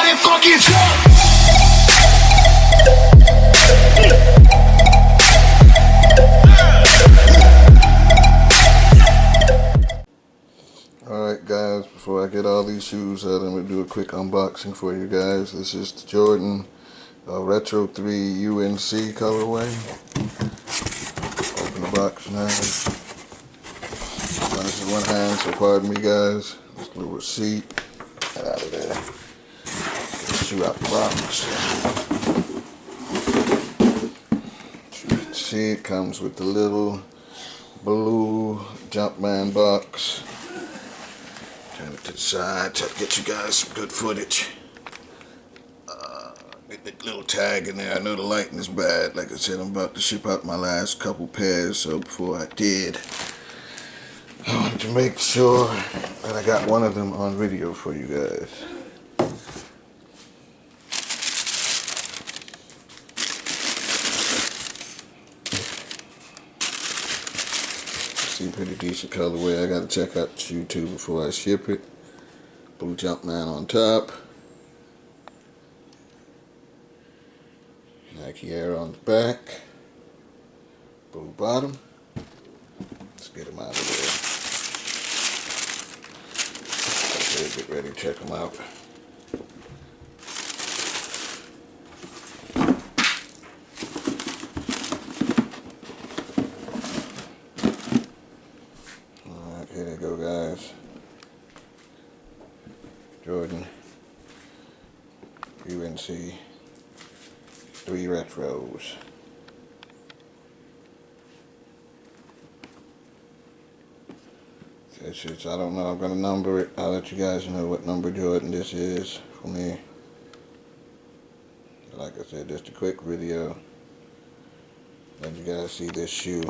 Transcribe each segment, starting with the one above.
it fucking jump. Alright guys, before I get all these shoes out, I'm going to do a quick unboxing for you guys. This is the Jordan Retro 3 UNC colorway. Open the box now. This is one hand, so pardon me guys. This little receipt. Get out of there. Get the shoe out the box. As you can see, it comes with the little blue Jumpman box. Turn it to the side, try to get you guys some good footage. Get that little tag in there. I know the lighting is bad. Like I said, I'm about to ship out my last couple pairs, so before I did, I wanted to make sure that I got one of them on video for you guys. See, pretty decent colorway. I gotta check out the shoe too before I ship it. Blue Jumpman on top. Nike Air on the back. Blue bottom. Let's get them out of there. Okay, get ready to check them out. Alright, here they go guys. Jordan UNC 3 Retros. This is, I don't know, I'm going to number it. I'll let you guys know what number Jordan this is for me. Like I said, just a quick video. Let you guys see this shoe.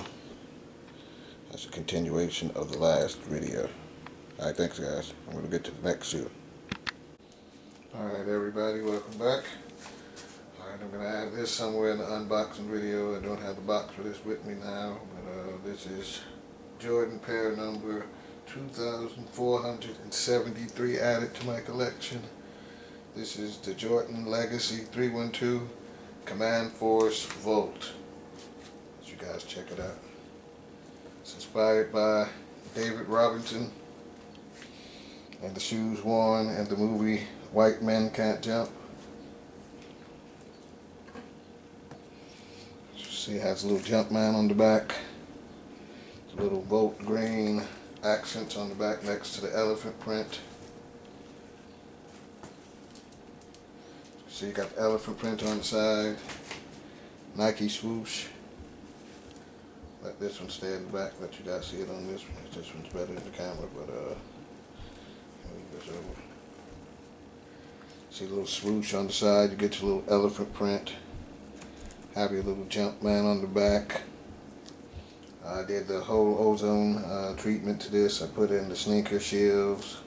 That's a continuation of the last video. Alright, thanks guys. I'm going to get to the next shoe. Alright everybody, welcome back. Alright, I'm going to add this somewhere in the unboxing video. I don't have the box for this with me now, but this is Jordan pair number 2,473 added to my collection. This is the Jordan Legacy 312 Command Force Volt. Let you guys check it out. It's inspired by David Robinson and the shoes worn in the movie White Men Can't Jump. See, it has a little Jumpman on the back. A little Volt green accents on the back next to the elephant print. See, you got the elephant print on the side. Nike swoosh. Let this one stay in the back. Let you guys see it on this one. This one's better in the camera, but move this over. See a little swoosh on the side. You get your little elephant print. Have your little Jumpman on the back. I did the whole ozone treatment to this. I put in the sneaker shields.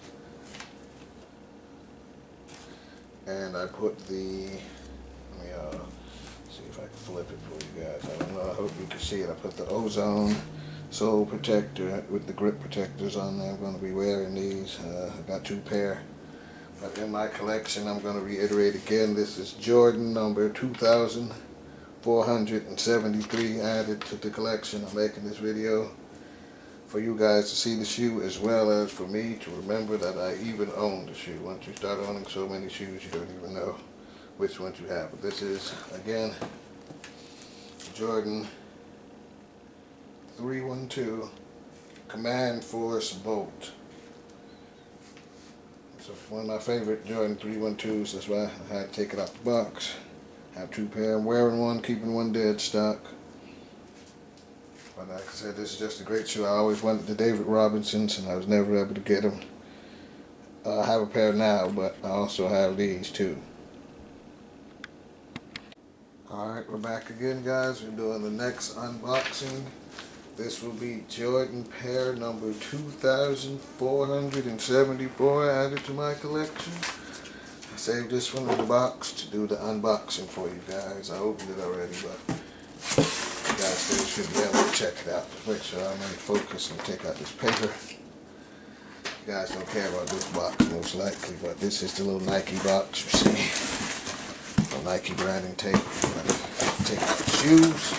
And I put the, let me see if I can flip it for you guys. I don't know, I hope you can see it. I put the ozone sole protector with the grip protectors on there. I'm going to be wearing these. I got 2 pair. But in my collection, I'm going to reiterate again, this is Jordan number 2,473 added to the collection. I'm making this video for you guys to see the shoe, as well as for me to remember that I even own the shoe. Once you start owning so many shoes, you don't even know which ones you have. But this is, again, Jordan 312 Command Force Volt. It's one of my favorite Jordan 312s. That's why I had to take it out the box. I have 2 pair. I'm wearing one, keeping one dead stock. But like I said, this is just a great shoe. I always wanted the David Robinsons, and I was never able to get them. I have a pair now, but I also have these too. Alright, we're back again guys. We're doing the next unboxing. This will be Jordan pair number 2,474 added to my collection. I saved this one in the box to do the unboxing for you guys. I opened it already, but you guys still should be able to check it out. Just make sure I'm in focus and take out this paper. You guys don't care about this box most likely, but this is the little Nike box, you see. Little Nike branding tape. Take out the shoes.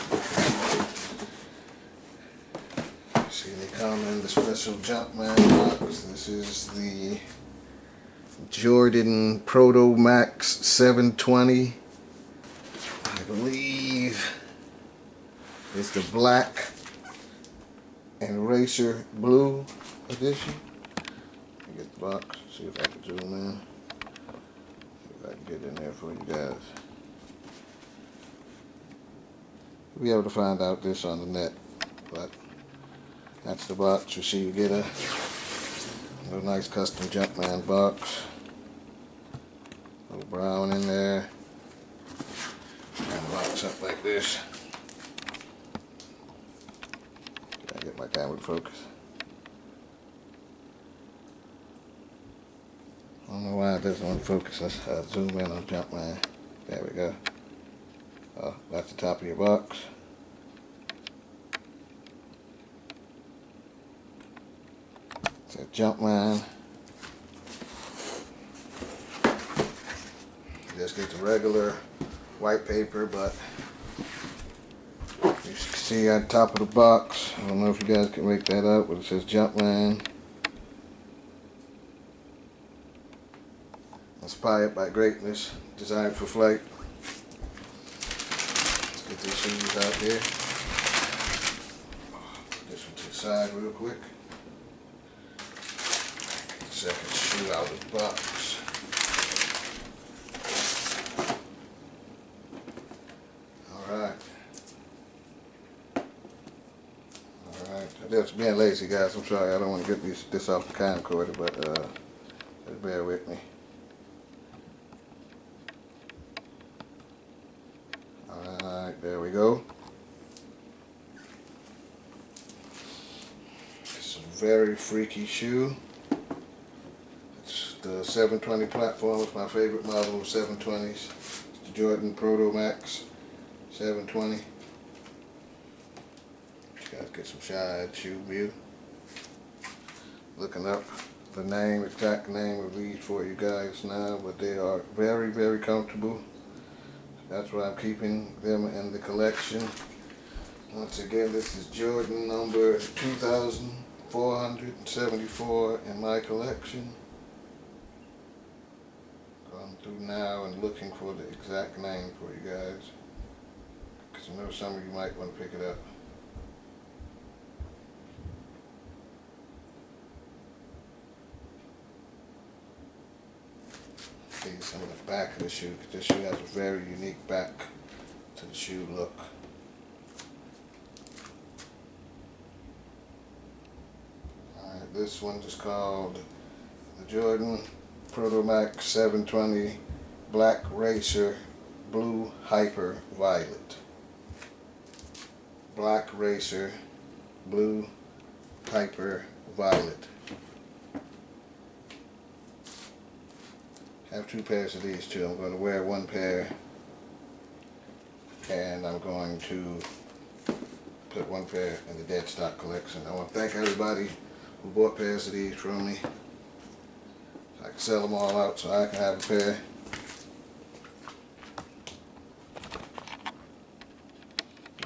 See, they come in the special Jumpman box. This is the Jordan Protomax 720. I believe it's the black and racer blue edition. Let me get the box, see if I can zoom in. See if I can get in there for you guys. You'll be able to find out this on the net, but that's the box. You see, you get a little nice custom Jumpman box. A little brown in there. And the box up like this. Gotta get my camera to focus. I don't know why it doesn't want to focus. Let's zoom in on Jumpman. There we go. Oh, that's the top of your box. It's a Jumpman. You just get the regular white paper, but you can see on top of the box, I don't know if you guys can make that out, but it says Jumpman. Inspired by greatness, designed for flight. Let's get these shoes out here. Put this one to the side real quick. Get the second shoe out of the box. Alright. I'm just being lazy, guys. I'm sorry. I don't want to get this off the camcorder, but just bear with me. Alright, there we go. It's a very freaky shoe. It's the 720 platform. It's my favorite model of 720s. It's the Jordan Protomax 720. You guys get some side shoe view. Looking up the name, exact name of these for you guys now, but they are very, very comfortable. That's why I'm keeping them in the collection. Once again, this is Jordan number 2474 in my collection. Going through now and looking for the exact name for you guys, because I know some of you might want to pick it up. See some of the back of the shoe, because this shoe has a very unique back to the shoe look. Alright, this one is called the Jordan Protomax 720 Black Racer Blue Hyper Violet. Black Racer Blue Hyper Violet. I have two pairs of these too. I'm going to wear one pair, and I'm going to put one pair in the dead stock collection. I want to thank everybody who bought pairs of these from me. I can sell them all out so I can have a pair.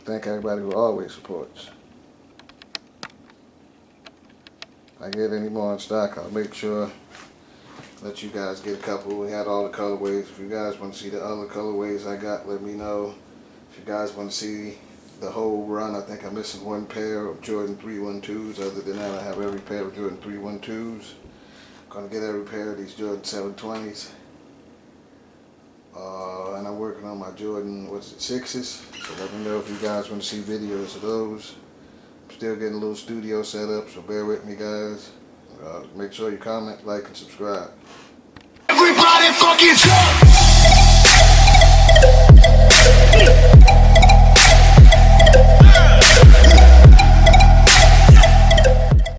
Thank everybody who always supports. If I get any more in stock, I'll make sure let you guys get a couple. We had all the colorways. If you guys want to see the other colorways I got, let me know. If you guys want to see the whole run, I think I'm missing one pair of Jordan 312s. Other than that, I have every pair of Jordan 312s. I'm going to get every pair of these Jordan 720s. And I'm working on my Jordan, 6s. So let me know if you guys want to see videos of those. I'm still getting a little studio set up, so bear with me, guys. Make sure you comment, like, and subscribe. Everybody fucking jump!